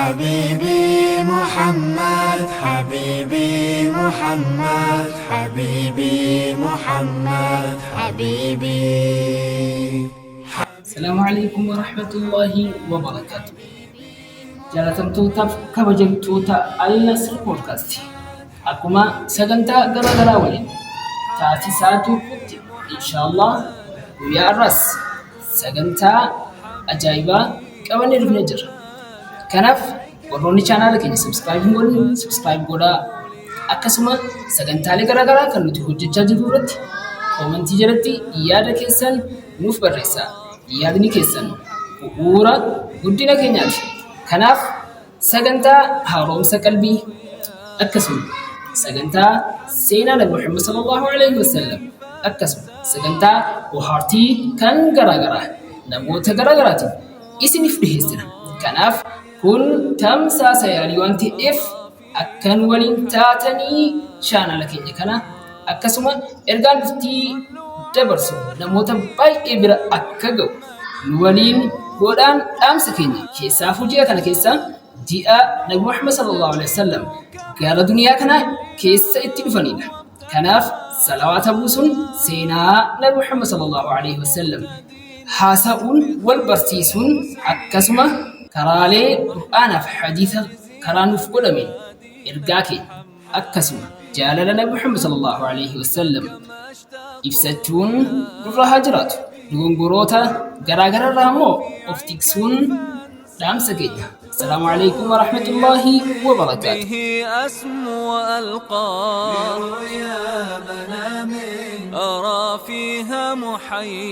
حبيبي محمد حبيبي محمد حبيبي محمد حبيبي. السلام عليكم ورحمة الله وبركاته. جالتمتوتا كبجمتوتا النصر بودكاست. أكما سجنتا غرغرا ولين تاسيساتو كنت إن شاء الله ويا الرس سجنتا أجايبا كمان الفنجر كنف وروني channel كني سبسكرايب غودا أكسما سجنتا لغرغرا كنوتي هججا جرورت كومنتي جرتي يادا كيسن نوف بريسا yaadni keessan bu'uura guddina keenyaati. Kanaaf sagantaa haaromsa qalbii akkasuma sagantaa seenaa Nabi Muhammad sallallahu alaihi wasallam akkasuma sagantaa bohaartii kan garaagaraa namoota garaagaraatiin isiniif dhiheessina. Kanaaf kun tamsaasa yaalii waan ta'eef akkan waliin taatanii chaanala keenya kana akkasuma ergaan dhuftii dabarsu namoota baay'ee bira akka ga'u nu waliin godhaan dhaamsa keenya keessaa fuji'a kana keessa ji'a Nabi Muhammad sallallahu alaihi wasallam gara duniyaa kana keessa itti dhufanidha. Kanaaf salawaata buusuun seenaa Nabi Muhammad sallallahu alaihi wasallam haasa'uun wal barsiisuun akkasuma karaalee Qur'aanaa fi hadiisa karaa nuuf godhameen ergaa keenya akkasuma jaalala Nabi Muhammad sallallahu alaihi wasallam ibsachuun nurra haa jiraatu. Dogongoroota garaagaraa irraa immoo of tiksuun dhaamsa keenya. السلام عليكم ورحمة الله وبركاته. به أسمو وألقى يا منامي أرى فيها محيا